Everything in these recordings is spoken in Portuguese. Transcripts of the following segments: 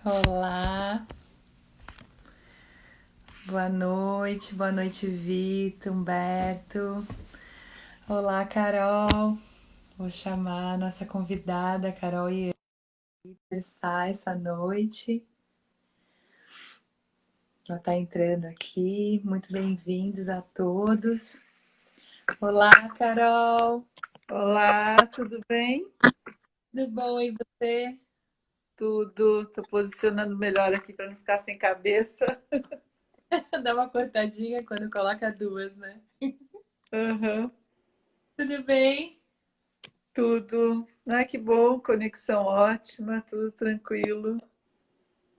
Olá, boa noite, Vitor, Humberto. Olá, Carol. Vou chamar a nossa convidada, Carol e conversar essa noite. Ela está entrando aqui. Muito bem-vindos a todos. Olá, Carol. Olá, tudo bem? Tudo bom e você? Tudo. Estou posicionando melhor aqui para não ficar sem cabeça. Dá uma cortadinha quando coloca duas, né? Aham, Tudo bem? tudo. Ai, que bom, conexão ótima, tudo tranquilo.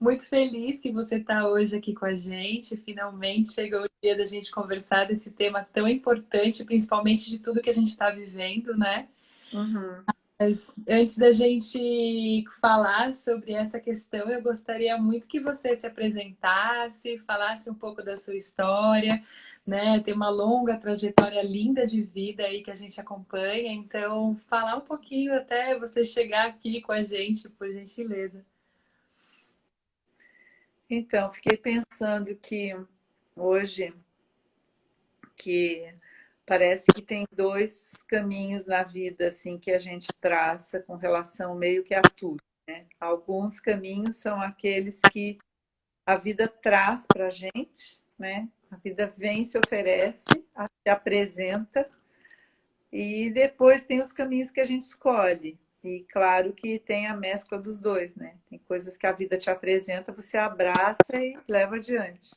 Muito feliz que você está hoje aqui com a gente. Finalmente chegou o dia da gente conversar desse tema tão importante, principalmente de tudo que a gente está vivendo, né? Uhum. Mas antes da gente falar sobre essa questão, eu gostaria muito que você se apresentasse, falasse um pouco da sua história, né? Tem uma longa trajetória linda de vida aí que a gente acompanha, então falar um pouquinho até você chegar aqui com a gente, por gentileza. Então, fiquei pensando que hoje que parece que tem dois caminhos na vida assim que a gente traça com relação meio que a tudo, né? Alguns caminhos são aqueles que a vida traz para a gente, né? A vida vem, se oferece, se apresenta e depois tem os caminhos que a gente escolhe. E claro que tem a mescla dos dois, né? Tem coisas que a vida te apresenta, você abraça e leva adiante.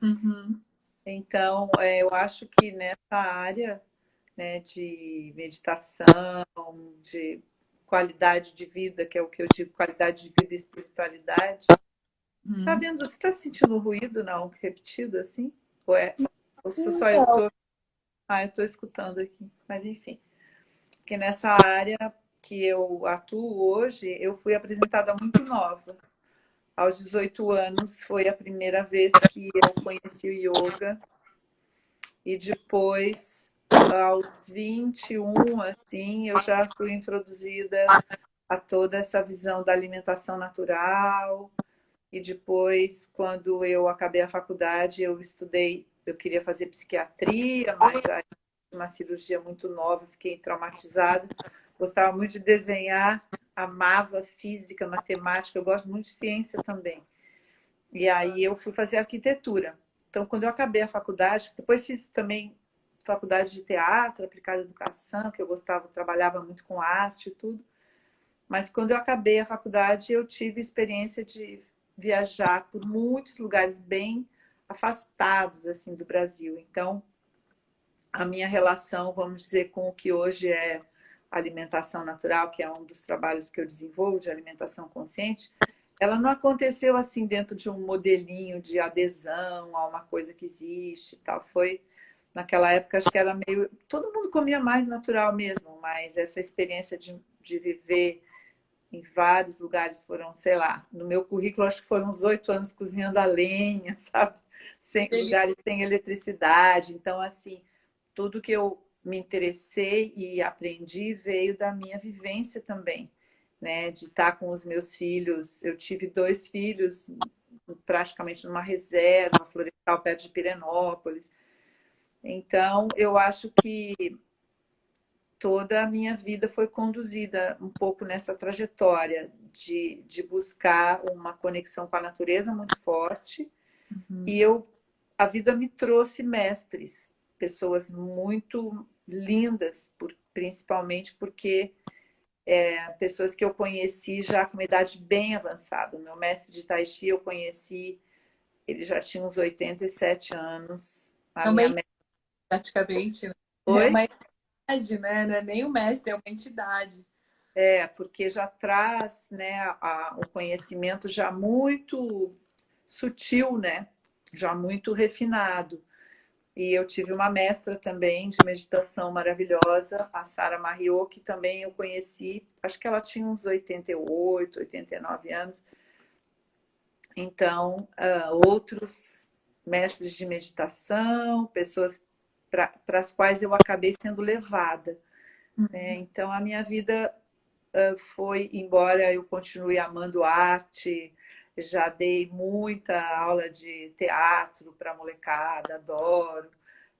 Uhum. Então, eu acho que nessa área, né, de meditação, de qualidade de vida, que é o que eu digo, qualidade de vida e espiritualidade. Tá Uhum. vendo? Você está sentindo ruído, não? Repetido assim? Ou é? Ou só eu Então, tô? Ah, eu estou escutando aqui. Mas enfim, que nessa área que eu atuo hoje, eu fui apresentada muito nova. Aos 18 anos foi a primeira vez que eu conheci o yoga e depois aos 21, assim, eu já fui introduzida a toda essa visão da alimentação natural. E depois, quando eu acabei a faculdade, eu estudei, eu queria fazer psiquiatria, mas aí uma cirurgia muito nova, fiquei traumatizada. Gostava muito de desenhar, amava física, matemática, eu gosto muito de ciência também. E aí eu fui fazer arquitetura. Então, quando eu acabei a faculdade, depois fiz também faculdade de teatro, aplicada à educação, que eu gostava, trabalhava muito com arte e tudo. Mas quando eu acabei a faculdade, eu tive experiência de viajar por muitos lugares bem afastados assim do Brasil. Então, a minha relação, vamos dizer, com o que hoje é alimentação natural, que é um dos trabalhos que eu desenvolvo de alimentação consciente, ela não aconteceu assim dentro de um modelinho de adesão a uma coisa que existe, e tal. Foi naquela época, acho que era meio, todo mundo comia mais natural mesmo, mas essa experiência de viver em vários lugares, foram, sei lá, no meu currículo acho que foram uns 8 anos cozinhando a lenha, sabe? Sem, lugares sem eletricidade. Então, assim, tudo que eu me interessei e aprendi veio da minha vivência também, né? De estar com os meus filhos. Eu tive dois filhos praticamente numa reserva florestal perto de Pirenópolis. Então, eu acho que toda a minha vida foi conduzida um pouco nessa trajetória de buscar uma conexão com a natureza muito forte. uhum. E a vida me trouxe mestres, pessoas muito lindas, principalmente porque pessoas que eu conheci já com uma idade bem avançada. O meu mestre de Tai Chi eu conheci, ele já tinha uns 87 anos. A É uma minha entidade, mestre praticamente, né? É foi. uma entidade, né? Não é nem o mestre, é uma entidade. Porque já traz, né, o conhecimento já muito sutil, né, já muito refinado. E eu tive uma mestra também de meditação maravilhosa, a Sara Marriot, que também eu conheci, acho que ela tinha uns 88, 89 anos. Então, outros mestres de meditação, pessoas para as quais eu acabei sendo levada, né? Então, a minha vida foi, embora eu continue amando arte, já dei muita aula de teatro para molecada, adoro.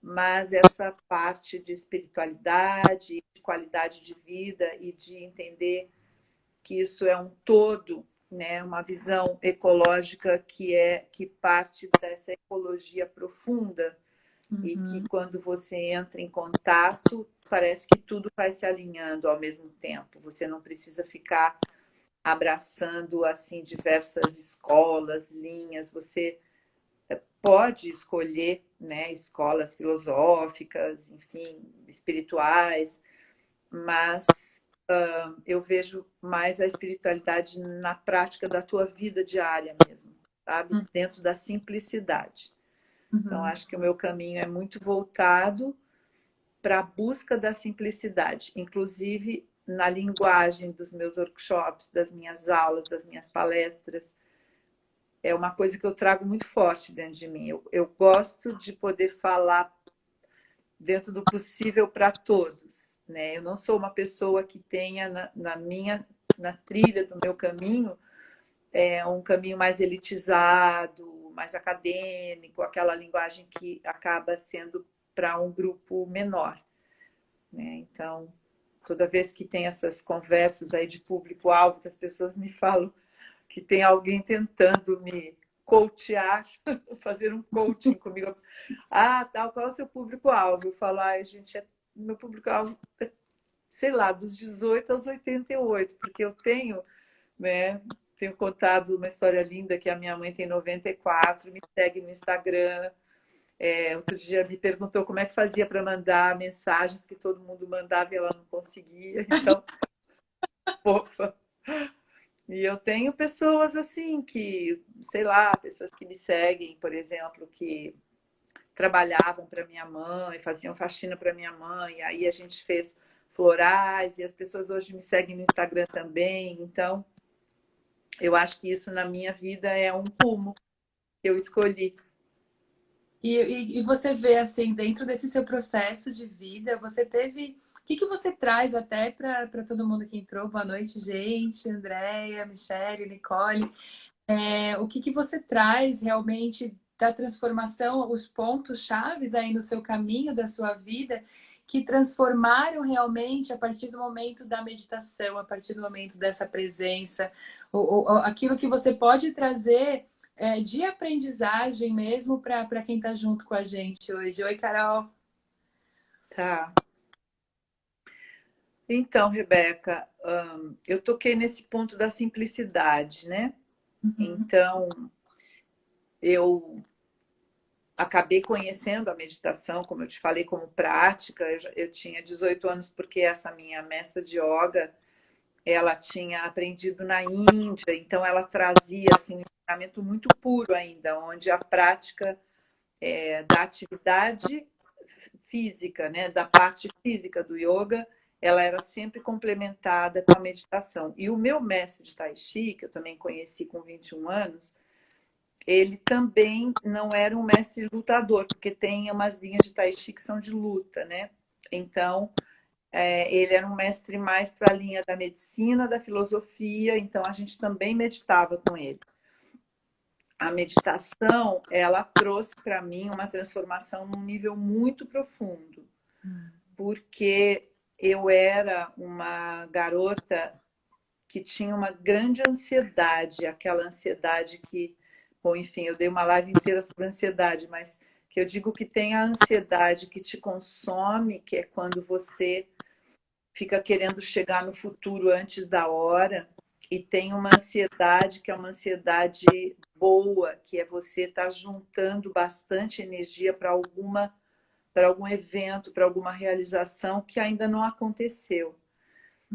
Mas essa parte de espiritualidade, de qualidade de vida e de entender que isso é um todo, né? Uma visão ecológica que parte dessa ecologia profunda e que Uhum. quando você entra em contato, parece que tudo vai se alinhando ao mesmo tempo. Você não precisa ficar abraçando assim diversas escolas, linhas, você pode escolher, né, escolas filosóficas, enfim, espirituais, mas eu vejo mais a espiritualidade na prática da tua vida diária mesmo, sabe? Dentro da simplicidade. Então, Uhum. acho que o meu caminho é muito voltado para a busca da simplicidade, inclusive na linguagem dos meus workshops, das minhas aulas, das minhas palestras. É uma coisa que eu trago muito forte dentro de mim. Eu gosto de poder falar dentro do possível para todos, né? Eu não sou uma pessoa que tenha na trilha do meu caminho um caminho mais elitizado, mais acadêmico, aquela linguagem que acaba sendo para um grupo menor, né? Então, toda vez que tem essas conversas aí de público-alvo, que as pessoas me falam que tem alguém tentando me coachear, fazer um coaching comigo. Ah, tal, qual é o seu público-alvo? Eu falo, ah, gente, meu público-alvo é, sei lá, dos 18 aos 88, porque eu tenho, né, tenho contado uma história linda que a minha mãe tem 94, me segue no Instagram. Outro dia me perguntou como é que fazia para mandar mensagens que todo mundo mandava e ela não conseguia. Então, fofa. E eu tenho pessoas assim que, sei lá, pessoas que me seguem, por exemplo, que trabalhavam para minha mãe, faziam faxina para minha mãe, e aí a gente fez florais, e as pessoas hoje me seguem no Instagram também. Então, eu acho que isso na minha vida é um rumo que eu escolhi. E você vê, assim, dentro desse seu processo de vida, você teve. O que que você traz até para todo mundo que entrou? Boa noite, gente. Andréia, Michele, Nicole. O que que você traz realmente da transformação, os pontos chaves aí no seu caminho, da sua vida, que transformaram realmente a partir do momento da meditação, a partir do momento dessa presença, aquilo que você pode trazer de aprendizagem mesmo para quem está junto com a gente hoje. Oi, Carol. Tá. Então, Rebeca, eu toquei nesse ponto da simplicidade, né? Uhum. Então, eu acabei conhecendo a meditação, como eu te falei, como prática. Eu tinha 18 anos porque essa minha mestra de yoga, ela tinha aprendido na Índia, então ela trazia assim, um ensinamento muito puro ainda, onde a prática da atividade física, né, da parte física do yoga, ela era sempre complementada com a meditação. E o meu mestre de Tai Chi, que eu também conheci com 21 anos, ele também não era um mestre lutador, porque tem umas linhas de Tai Chi que são de luta, né? Então, ele era um mestre mais para a linha da medicina, da filosofia, então a gente também meditava com ele. A meditação, ela trouxe para mim uma transformação num nível muito profundo, porque eu era uma garota que tinha uma grande ansiedade, aquela ansiedade que, bom, enfim, eu dei uma live inteira sobre ansiedade, mas que eu digo que tem a ansiedade que te consome, que é quando você fica querendo chegar no futuro antes da hora, e tem uma ansiedade que é uma ansiedade boa, que é você estar juntando bastante energia para algum evento, para alguma realização que ainda não aconteceu.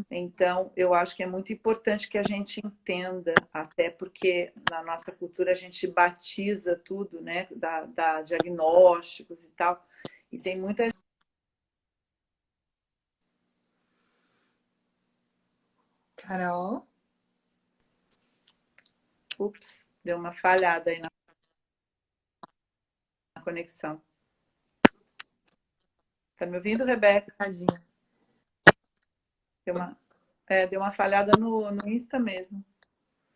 Então, eu acho que é muito importante que a gente entenda, até porque na nossa cultura a gente batiza tudo, né? Dá diagnósticos e tal. E tem muita. Carol. Ups, deu uma falhada aí na conexão. Tá me ouvindo, Rebeca? Tadinha. Deu uma falhada no Insta mesmo.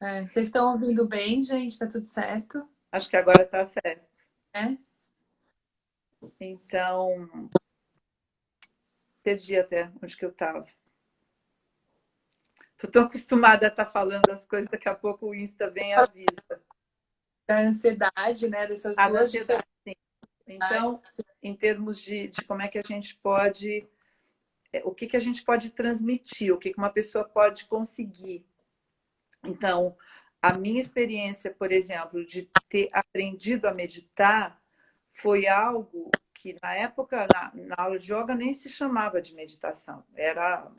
É, vocês estão ouvindo bem, gente? Tá tudo certo? Acho que agora está certo. É? Então, perdi até onde que eu estava. Estou tão acostumada a estar falando as coisas, daqui a pouco o Insta vem e avisa. Da ansiedade, né? Dessas A da duas ansiedade, diferenças. sim. Então, em termos de como é que a gente pode, o que a gente pode transmitir, o que uma pessoa pode conseguir. Então, a minha experiência, por exemplo, de ter aprendido a meditar foi algo que na época, na aula de yoga, nem se chamava de meditação. Era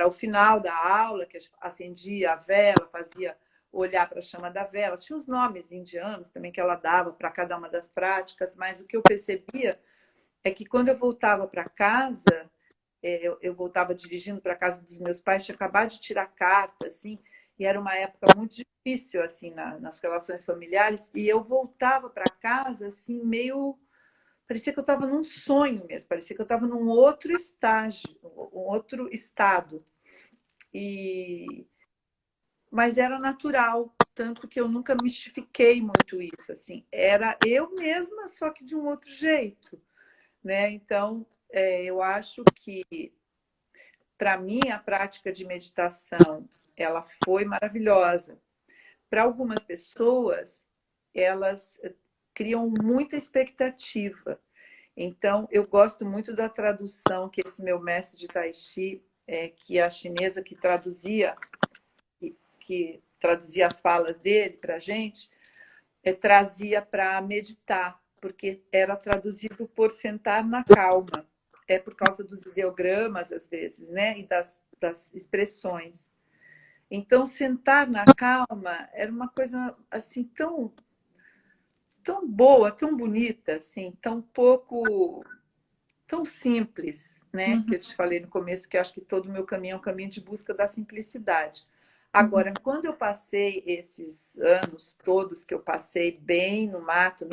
o final da aula, que acendia a vela, fazia olhar para a chama da vela. Tinha os nomes indianos também que ela dava para cada uma das práticas, mas o que eu percebia é que quando eu voltava para casa, eu voltava dirigindo para casa dos meus pais, tinha acabado de tirar carta, assim, e era uma época muito difícil, assim, nas relações familiares, e eu voltava para casa, assim, meio... Parecia que eu estava num sonho mesmo, parecia que eu estava num outro estágio, um outro estado. E... Mas era natural, tanto que eu nunca mistifiquei muito isso, assim. Era eu mesma, só que de um outro jeito, né? Então, eu acho que para mim, a prática de meditação, ela foi maravilhosa. Para algumas pessoas, elas criam muita expectativa. Então, eu gosto muito da tradução que esse meu mestre de Tai Chi, que é a chinesa que traduzia as falas dele para a gente, trazia para meditar, porque era traduzido por sentar na calma. É por causa dos ideogramas, às vezes, né? E das expressões. Então, sentar na calma era uma coisa assim tão boa, tão bonita, assim, tão simples, né? Uhum, Que eu te falei no começo que eu acho que todo o meu caminho é um caminho de busca da simplicidade. Agora, uhum, quando eu passei esses anos todos que eu passei bem no mato,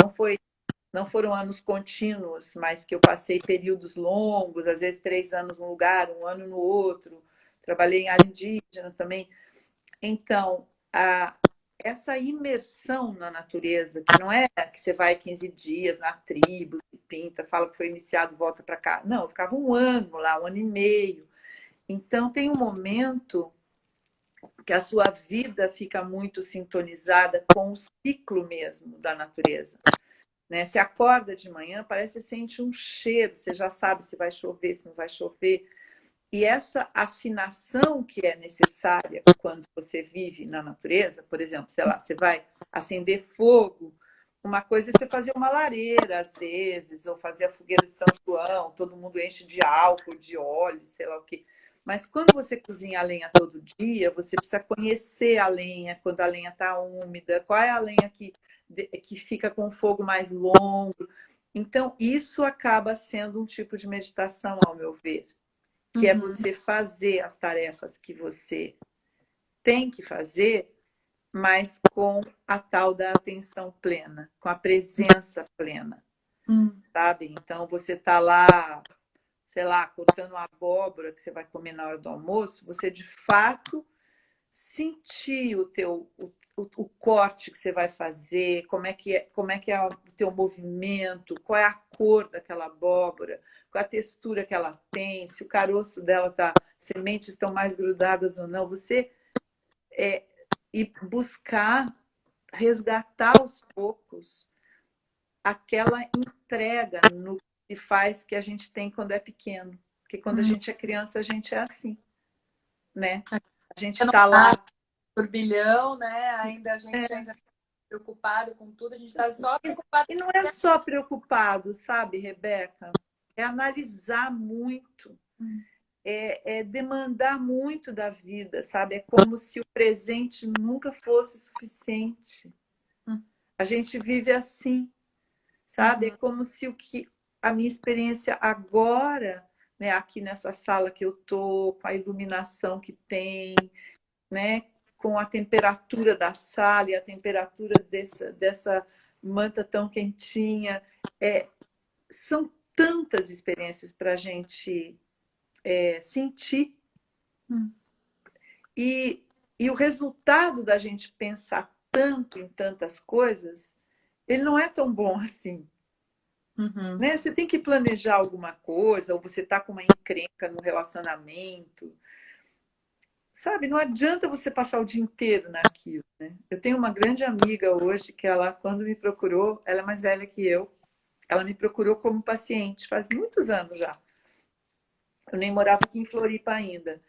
não foram anos contínuos, mas que eu passei períodos longos, às vezes 3 anos num lugar, um ano no outro. Trabalhei em área indígena também. Então, essa imersão na natureza, que não é que você vai 15 dias na tribo, se pinta, fala que foi iniciado, volta para cá. Não, eu ficava um ano lá, um ano e meio. Então, tem um momento que a sua vida fica muito sintonizada com o ciclo mesmo da natureza. Né? Você acorda de manhã, parece que você sente um cheiro, você já sabe se vai chover, se não vai chover. E essa afinação que é necessária quando você vive na natureza, por exemplo, sei lá, você vai acender fogo, uma coisa é você fazer uma lareira, às vezes, ou fazer a fogueira de São João, todo mundo enche de álcool, de óleo, sei lá o quê. Mas quando você cozinha a lenha todo dia, você precisa conhecer a lenha, quando a lenha está úmida, qual é a lenha que fica com o fogo mais longo. Então, isso acaba sendo um tipo de meditação, ao meu ver, que é uhum, você fazer as tarefas que você tem que fazer, mas com a tal da atenção plena, com a presença plena, uhum, sabe? Então, você está lá, sei lá, cortando uma abóbora que você vai comer na hora do almoço, você de fato sentir o corte que você vai fazer, como é que é o teu movimento, qual é a cor daquela abóbora, qual é a textura que ela tem, se o caroço dela tá, sementes estão mais grudadas ou não. Você ir buscar resgatar aos poucos aquela entrega no que faz que a gente tem quando é pequeno. Porque quando a uhum. gente é criança, a gente é assim, né? A gente Ainda não está lá. tá turbilhão, né? Ainda a gente É, ainda está preocupado com tudo, a gente está só preocupado. e não é só preocupado, sabe, Rebeca? É analisar muito, Hum, é demandar muito da vida, sabe? É como se o presente nunca fosse suficiente. hum, A gente vive assim, sabe? É uhum, como se a minha experiência agora, né, aqui nessa sala que eu tô, com a iluminação que tem, né, com a temperatura da sala e a temperatura dessa manta tão quentinha, são tantas experiências para a gente sentir. hum, E E o resultado da gente pensar tanto em tantas coisas, ele não é tão bom assim. Uhum. Né? Você tem que planejar alguma coisa, ou você está com uma encrenca no relacionamento. Sabe, não adianta você passar o dia inteiro naquilo, né? Eu tenho uma grande amiga hoje que ela, quando me procurou, ela é mais velha que eu, ela me procurou como paciente faz muitos anos já. Eu nem morava aqui em Floripa ainda.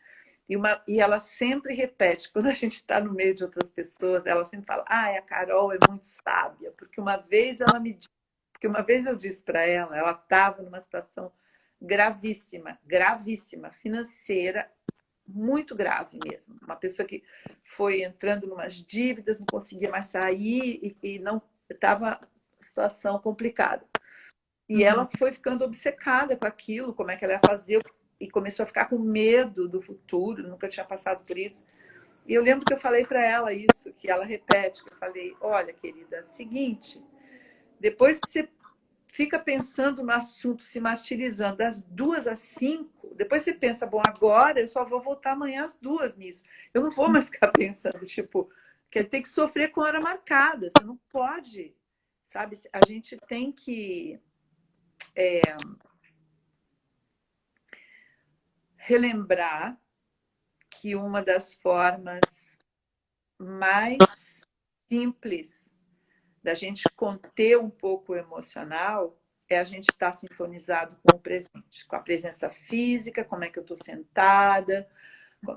E ela sempre repete, quando a gente está no meio de outras pessoas, ela sempre fala, a Carol é muito sábia, porque uma vez ela me disse, porque uma vez eu disse para ela estava numa situação gravíssima, gravíssima, financeira, muito grave mesmo. Uma pessoa que foi entrando em umas dívidas, não conseguia mais sair e não estava situação complicada. E Uhum. ela foi ficando obcecada com aquilo, como é que ela ia fazer, e começou a ficar com medo do futuro, nunca tinha passado por isso. E eu lembro que eu falei para ela isso, que ela repete, que eu falei, olha, querida, seguinte, depois que você fica pensando no assunto, se martirizando das 2 às 5, depois você pensa, bom, agora eu só vou voltar amanhã às 2 nisso. Eu não vou mais ficar pensando, tipo, que tem que sofrer com hora marcada, você não pode, sabe? A gente tem que relembrar que uma das formas mais simples da gente conter um pouco o emocional é a gente estar sintonizado com o presente, com a presença física, como é que eu estou sentada,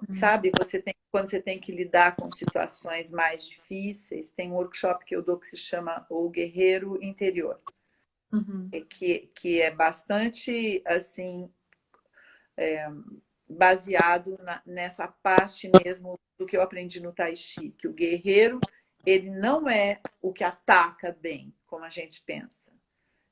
sabe? Quando você tem que lidar com situações mais difíceis, tem um workshop que eu dou que se chama O Guerreiro Interior, Uhum. que é bastante assim baseado nessa parte mesmo do que eu aprendi no Tai Chi, que o guerreiro ele não é o que ataca bem, como a gente pensa.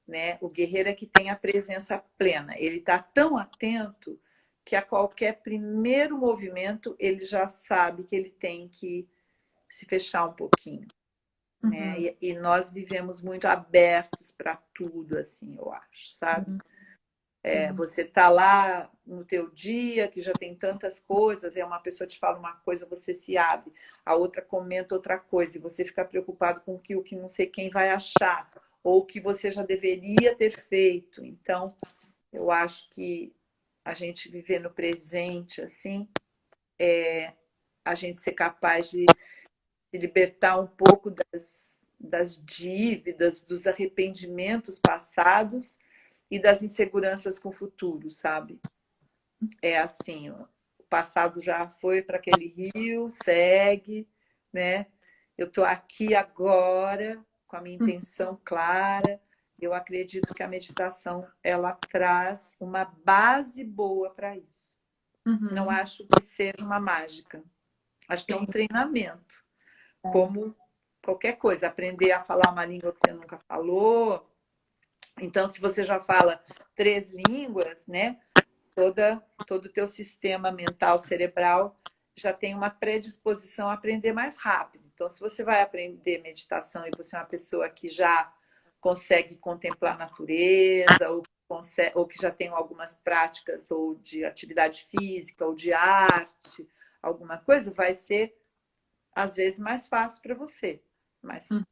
Né? O guerreiro é que tem a presença plena. Ele está tão atento que a qualquer primeiro movimento ele já sabe que ele tem que se fechar um pouquinho. Né? Uhum. E nós vivemos muito abertos para tudo, assim, eu acho, sabe? Uhum. Sim. Você tá lá no teu dia, que já tem tantas coisas, e uma pessoa te fala uma coisa, você se abre, a outra comenta outra coisa, e você fica preocupado com o que não sei quem vai achar, ou o que você já deveria ter feito. Então, eu acho que a gente viver no presente, assim, a gente ser capaz de se libertar um pouco das dívidas, dos arrependimentos passados e das inseguranças com o futuro, sabe? É assim, ó, o passado já foi para aquele rio, segue, né? Eu estou aqui agora com a minha intenção clara. Eu acredito que a meditação ela traz uma base boa para isso. Não Uhum. acho que seja uma mágica. Acho que é um Sim. treinamento, É. como qualquer coisa. Aprender a falar uma língua que você nunca falou. Então, se você já fala 3 línguas, né? Todo o teu sistema mental cerebral já tem uma predisposição a aprender mais rápido. Então, se você vai aprender meditação e você é uma pessoa que já consegue contemplar a natureza, ou que já tem algumas práticas ou de atividade física, ou de arte, alguma coisa, vai ser, às vezes, mais fácil para você. Mas Uhum.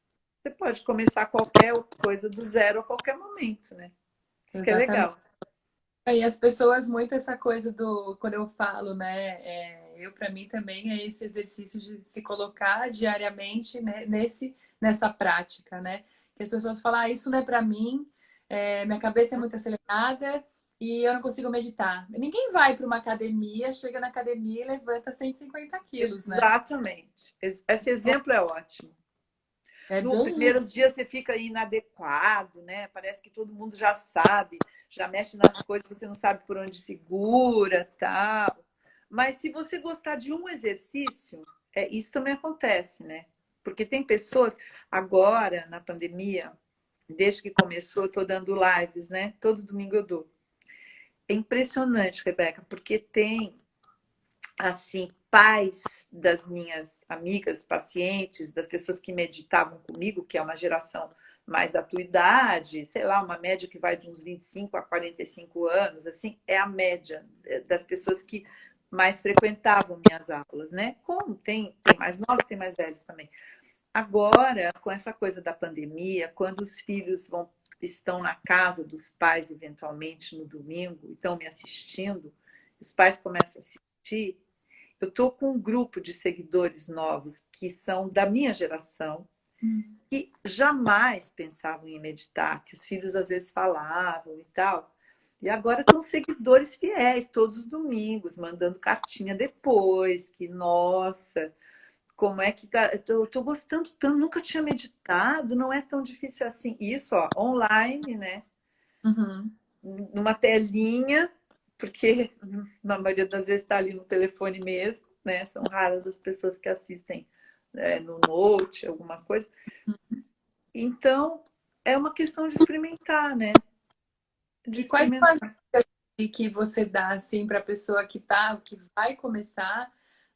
você pode começar qualquer coisa do zero a qualquer momento, né? Isso que é Exatamente. legal. E as pessoas, muito essa coisa do, quando eu falo, né, eu para mim também é esse exercício de se colocar diariamente, né, nessa prática, né? Que as pessoas falam, isso não é para mim, minha cabeça é muito acelerada e eu não consigo meditar. Ninguém vai para uma academia, chega na academia e levanta 150 quilos, né? Exatamente. Esse exemplo é ótimo. É Nos bem isso. primeiros dias você fica inadequado, né? Parece que todo mundo já sabe, já mexe nas coisas, você não sabe por onde segura, tal. Mas se você gostar de um exercício, isso também acontece, né? Porque tem pessoas, agora, na pandemia, desde que começou, eu estou dando lives, né? Todo domingo eu dou. É impressionante, Rebeca, porque tem assim, pais das minhas amigas, pacientes, das pessoas que meditavam comigo, que é uma geração mais da tua idade, sei lá, uma média que vai de uns 25 a 45 anos, assim, é a média das pessoas que mais frequentavam minhas aulas, né? Como tem mais novos, tem mais velhos também. Agora, com essa coisa da pandemia, quando os filhos estão na casa dos pais, eventualmente, no domingo, e estão me assistindo, os pais começam a assistir, eu estou com um grupo de seguidores novos que são da minha geração, que jamais pensavam em meditar, que os filhos às vezes falavam e tal. E agora estão seguidores fiéis, todos os domingos, mandando cartinha depois, que, nossa, como é que tá? Eu tô gostando tanto, nunca tinha meditado, não é tão difícil assim. Isso, ó, online, né? Uhum. Numa telinha, porque na maioria das vezes está ali no telefone mesmo, né? São raras as pessoas que assistem no Note, alguma coisa. Então, é uma questão de experimentar, né? De E quais são as experimentar. que você dá assim para a pessoa que vai começar,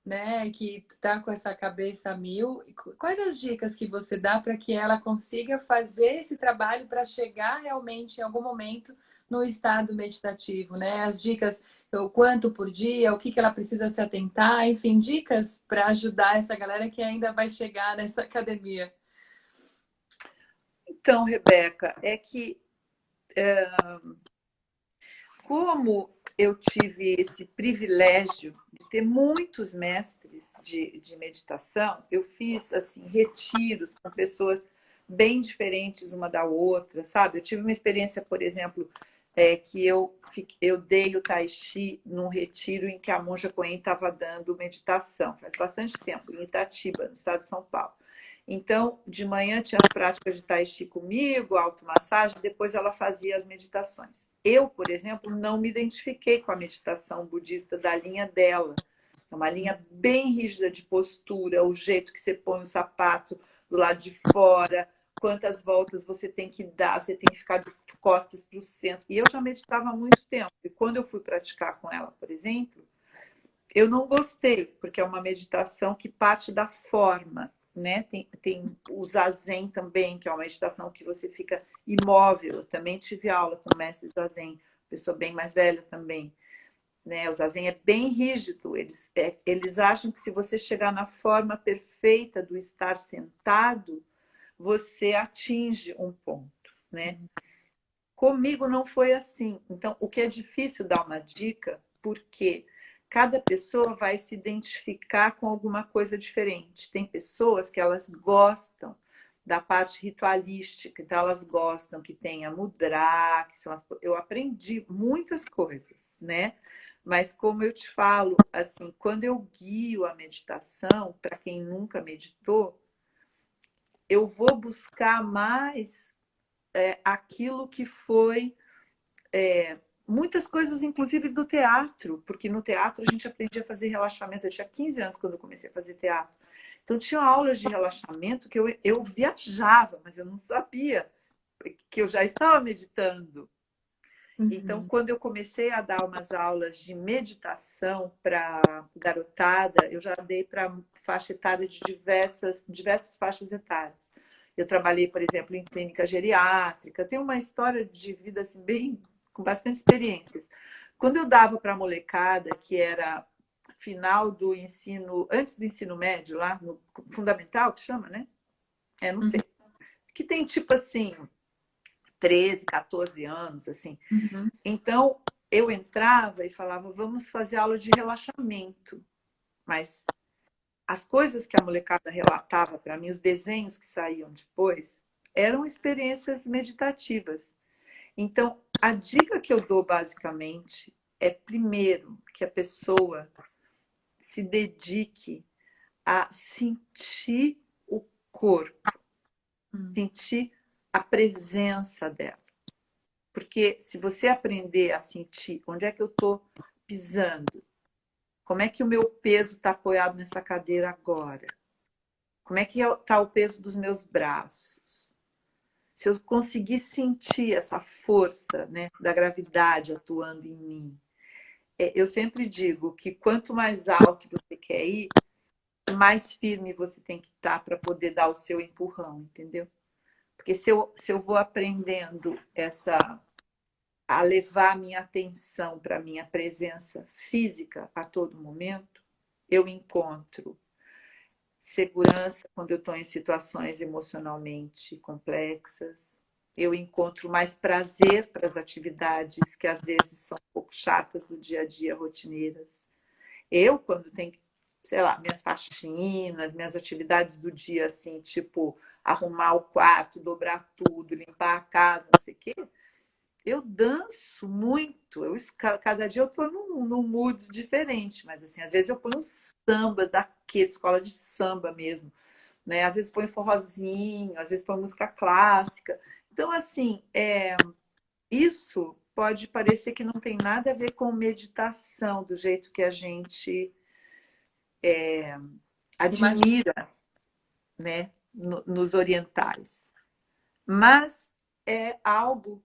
né, que está com essa cabeça a mil? Quais as dicas que você dá para que ela consiga fazer esse trabalho para chegar realmente em algum momento no estado meditativo, né? As dicas, o quanto por dia, o que que ela precisa se atentar, enfim, dicas para ajudar essa galera que ainda vai chegar nessa academia. Então, Rebeca, é que como eu tive esse privilégio de ter muitos mestres de meditação, eu fiz assim retiros com pessoas bem diferentes uma da outra, sabe? Eu tive uma experiência, por exemplo, que eu dei o Tai Chi num retiro em que a monja Coen estava dando meditação, faz bastante tempo, em Itatiba, no estado de São Paulo. Então, de manhã tinha as práticas de Tai Chi comigo, automassagem, depois ela fazia as meditações. Eu, por exemplo, não me identifiquei com a meditação budista da linha dela. É uma linha bem rígida de postura, o jeito que você põe o sapato do lado de fora, quantas voltas você tem que dar, você tem que ficar de costas para o centro. E eu já meditava há muito tempo. E quando eu fui praticar com ela, por exemplo, eu não gostei, porque é uma meditação que parte da forma, né? Tem o Zazen também, que é uma meditação que você fica imóvel. Eu também tive aula com o mestre Zazen, pessoa bem mais velha também. Né? O Zazen é bem rígido. Eles acham que se você chegar na forma perfeita do estar sentado, você atinge um ponto, né? Comigo não foi assim. Então, o que é difícil dar uma dica, porque cada pessoa vai se identificar com alguma coisa diferente. Tem pessoas que elas gostam da parte ritualística, então elas gostam que tenha mudra, que são eu aprendi muitas coisas, né? Mas como eu te falo, assim, quando eu guio a meditação para quem nunca meditou, eu vou buscar mais aquilo que foi muitas coisas, inclusive do teatro, porque no teatro a gente aprendia a fazer relaxamento. Eu tinha 15 anos quando eu comecei a fazer teatro. Então, tinha aulas de relaxamento que eu viajava, mas eu não sabia que eu já estava meditando. Então, Uhum. quando eu comecei a dar umas aulas de meditação para garotada, eu já dei para faixa etária de diversas faixas etárias. Eu trabalhei, por exemplo, em clínica geriátrica. Tenho uma história de vida assim, bem com bastante experiências. Quando eu dava para a molecada, que era final do ensino, antes do ensino médio, lá no fundamental, que chama, né? Não sei. Que tem tipo assim, 13, 14 anos, assim. Uhum. Então, eu entrava e falava, vamos fazer aula de relaxamento. Mas as coisas que a molecada relatava para mim, os desenhos que saíam depois, eram experiências meditativas. Então, a dica que eu dou basicamente é, primeiro, que a pessoa se dedique a sentir o corpo, sentir a presença dela. Porque se você aprender a sentir onde é que eu estou pisando, como é que o meu peso está apoiado nessa cadeira agora, como é que está o peso dos meus braços, se eu conseguir sentir essa força, né, da gravidade atuando em mim. Eu sempre digo que quanto mais alto você quer ir, mais firme você tem que estar para poder dar o seu empurrão, entendeu? Porque se eu vou aprendendo a levar a minha atenção para a minha presença física a todo momento, eu encontro segurança quando eu estou em situações emocionalmente complexas. Eu encontro mais prazer para as atividades que às vezes são um pouco chatas do dia a dia, rotineiras. Eu, quando tenho, sei lá, minhas faxinas, minhas atividades do dia, assim, tipo arrumar o quarto, dobrar tudo, limpar a casa, não sei o quê, eu danço muito. Cada dia eu estou num mood diferente, mas assim, às vezes eu ponho um samba daquele, escola de samba mesmo, né? Às vezes põe forrozinho, às vezes põe música clássica. Então, assim, isso pode parecer que não tem nada a ver com meditação, do jeito que a gente Imagina. admira, né, nos orientais. Mas é algo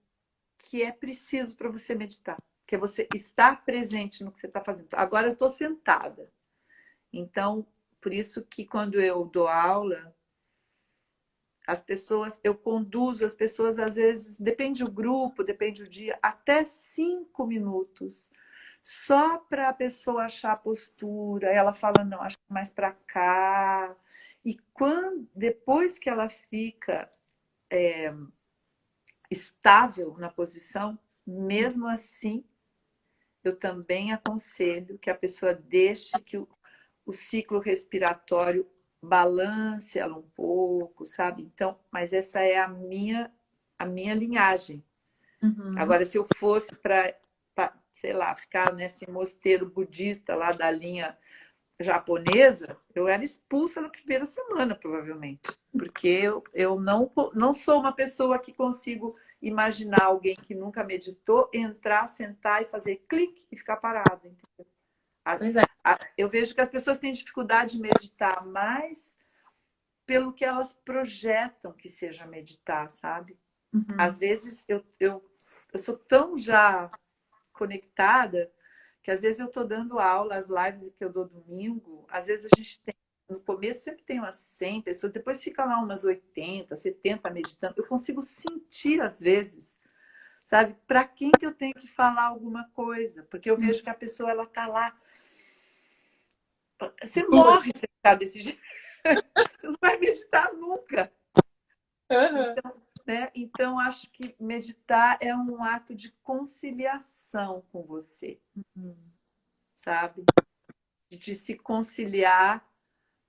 que é preciso para você meditar, que é você estar presente no que você está fazendo. Agora eu estou sentada. Então, por isso que quando eu dou aula, as pessoas, eu conduzo as pessoas, às vezes, depende do grupo, depende do dia, até 5 minutos, só para a pessoa achar a postura. Ela fala, não, acho que mais para cá. E depois que ela fica estável na posição, mesmo assim, eu também aconselho que a pessoa deixe que o ciclo respiratório balance ela um pouco, sabe? Então, mas essa é a minha linhagem. Uhum. Agora, se eu fosse para, sei lá, ficar nesse mosteiro budista lá da linha japonesa, eu era expulsa na primeira semana, provavelmente. Porque eu não sou uma pessoa que consigo imaginar alguém que nunca meditou entrar, sentar e fazer clique e ficar parado. Entendeu? Pois é. Eu vejo que as pessoas têm dificuldade de meditar mais pelo que elas projetam que seja meditar, sabe? Às Uhum. vezes eu sou tão já conectada que às vezes eu estou dando aula, as lives que eu dou domingo, às vezes a gente tem, no começo sempre tem umas 100 pessoas, depois fica lá umas 80, 70 meditando. Eu consigo sentir às vezes, sabe, para quem que eu tenho que falar alguma coisa, porque eu vejo que a pessoa ela tá lá. Você Uhum. morre se ficar desse jeito. Você não vai meditar nunca. Uhum. Então, né? Então, acho que meditar é um ato de conciliação com você, sabe? De se conciliar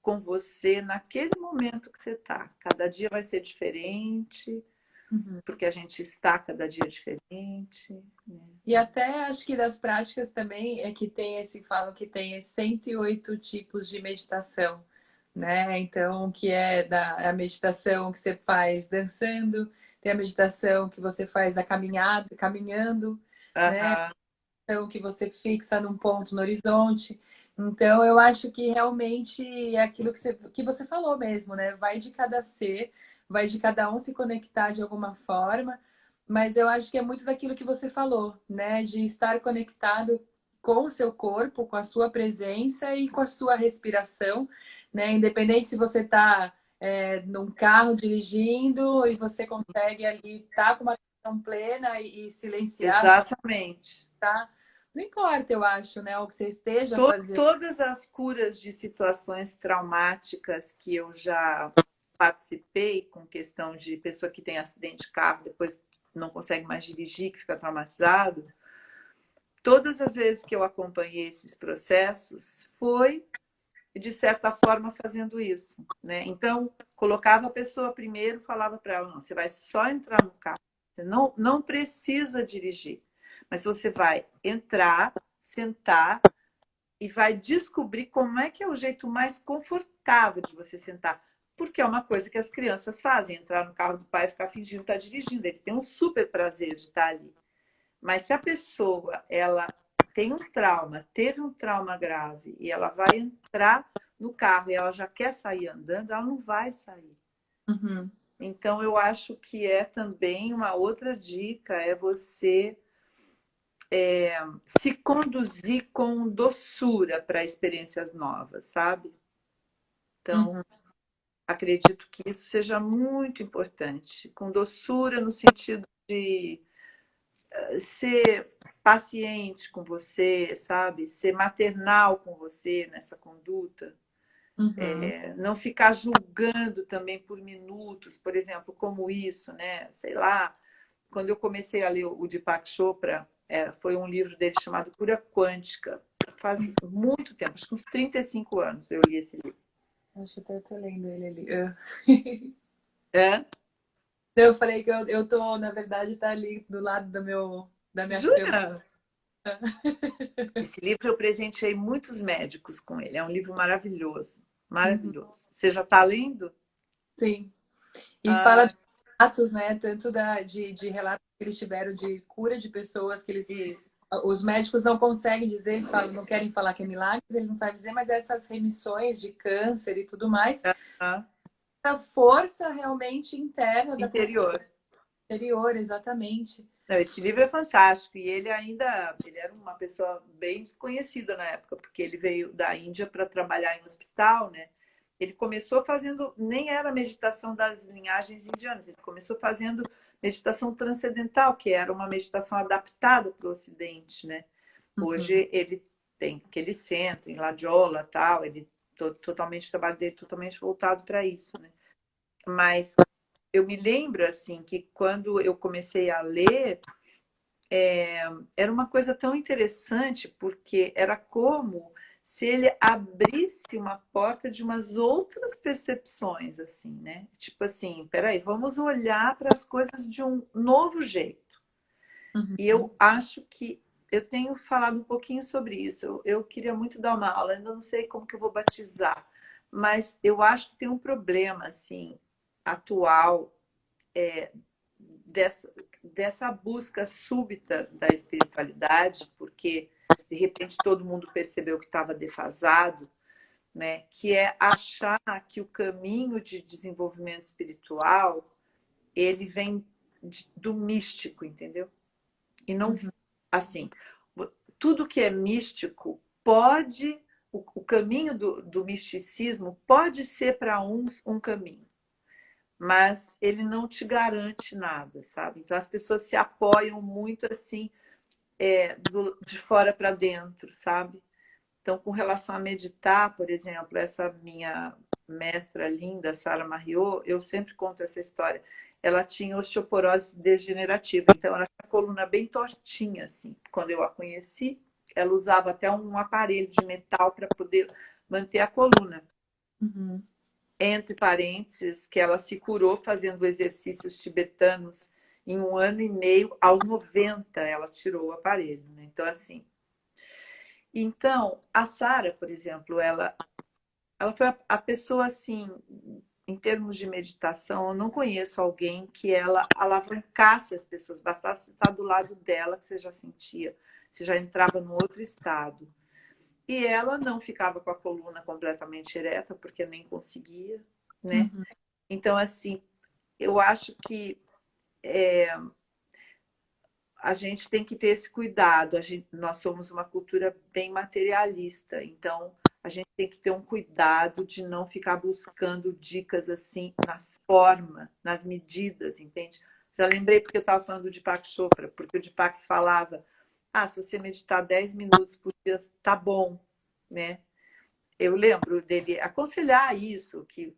com você naquele momento que você está. Cada dia vai ser diferente, Uhum. porque a gente está cada dia diferente. Né? E até acho que das práticas também é que tem falam que tem 108 tipos de meditação, né? Então, que é a meditação que você faz dançando, tem a meditação que você faz da caminhada, caminhando, né? Aham. Então, que você fixa num ponto no horizonte. Então, eu acho que realmente é aquilo que você falou mesmo, né? Vai de cada ser, vai de cada um se conectar de alguma forma, mas eu acho que é muito daquilo que você falou, né? De estar conectado com o seu corpo, com a sua presença e com a sua respiração, né? Independente se você está num carro dirigindo e você consegue ali estar com uma atenção plena e silenciar, Exatamente. tá? Não importa, eu acho, né? O que você esteja fazendo. Todas as curas de situações traumáticas que eu já participei, com questão de pessoa que tem acidente de carro, depois não consegue mais dirigir, que fica traumatizado, todas as vezes que eu acompanhei esses processos, foi, de certa forma, fazendo isso. Né? Então, colocava a pessoa primeiro, falava para ela, não, você vai só entrar no carro, você não precisa dirigir, mas você vai entrar, sentar, e vai descobrir como é que é o jeito mais confortável de você sentar. Porque é uma coisa que as crianças fazem, entrar no carro do pai e ficar fingindo estar dirigindo. Ele tem um super prazer de estar ali. Mas se a pessoa ela tem um trauma, teve um trauma grave, e ela vai entrar no carro e ela já quer sair andando, ela não vai sair. Uhum, Então, eu acho que é também uma outra dica, é você se conduzir com doçura para experiências novas, sabe? Então, uhum, acredito que isso seja muito importante, com doçura no sentido de ser paciente com você, sabe? Ser maternal com você nessa conduta. Uhum. Não ficar julgando também por minutos, por exemplo, como isso, né? Sei lá, quando eu comecei a ler o Deepak Chopra, foi um livro dele chamado Cura Quântica. Faz muito tempo, acho que uns 35 anos eu li esse livro. Acho que até tô lendo ele ali. É? Eu falei que eu tô, na verdade, tá ali do lado da minha cama. Jura? Esse livro eu presenteei muitos médicos com ele. É um livro maravilhoso, Uhum. maravilhoso. Você já está lendo? Sim. E fala Ah, de relatos, né? Tanto de relatos que eles tiveram de cura de pessoas que isso. os médicos não conseguem dizer, eles falam, não querem falar que é milagres, eles não sabem dizer, mas essas remissões de câncer e tudo mais, Ah, a força realmente interna da pessoa, interior. interior, exatamente. Não, esse livro é fantástico e ele era uma pessoa bem desconhecida na época, porque ele veio da Índia para trabalhar em hospital, né? Ele começou fazendo, nem era meditação das linhagens indianas, ele começou fazendo meditação transcendental, que era uma meditação adaptada para o Ocidente, né? Uhum. Hoje ele tem aquele centro em Ladiola, tal, ele totalmente o trabalho dele totalmente voltado para isso, né? Mas eu me lembro assim que quando eu comecei a ler era uma coisa tão interessante porque era como se ele abrisse uma porta de umas outras percepções, assim, né? Tipo assim, peraí, vamos olhar para as coisas de um novo jeito. E Uhum. eu acho que eu tenho falado um pouquinho sobre isso. Eu queria muito dar uma aula, ainda não sei como que eu vou batizar, mas eu acho que tem um problema, assim, atual dessa, dessa busca súbita da espiritualidade, porque de repente todo mundo percebeu que estava defasado, né? Que é achar que o caminho de desenvolvimento espiritual ele vem do místico, entendeu? E não Uhum. assim, tudo que é místico pode, o caminho do misticismo pode ser para uns um caminho, mas ele não te garante nada, sabe? Então as pessoas se apoiam muito assim, de fora para dentro, sabe? Então, com relação a meditar, por exemplo, essa minha mestra linda, Sara Mariot, eu sempre conto essa história. Ela tinha osteoporose degenerativa, então ela tinha a coluna bem tortinha, assim. Quando eu a conheci, ela usava até um aparelho de metal para poder manter a coluna. Uhum. Entre parênteses, que ela se curou fazendo exercícios tibetanos em 1 ano e meio, aos 90 ela tirou o aparelho, né? Então, assim. Então, a Sara, por exemplo, ela foi a pessoa, assim, em termos de meditação, eu não conheço alguém que ela alavancasse as pessoas, bastasse estar do lado dela que você já sentia, você já entrava num outro estado. E ela não ficava com a coluna completamente ereta, porque nem conseguia, né? Uhum. Então, assim, eu acho que a gente tem que ter esse cuidado. Nós somos uma cultura bem materialista, então a gente tem que ter um cuidado de não ficar buscando dicas assim na forma, nas medidas, entende? Já lembrei porque eu estava falando do Deepak Chopra, porque o Deepak falava: se você meditar 10 minutos por dia, tá bom, né? Eu lembro dele aconselhar isso, que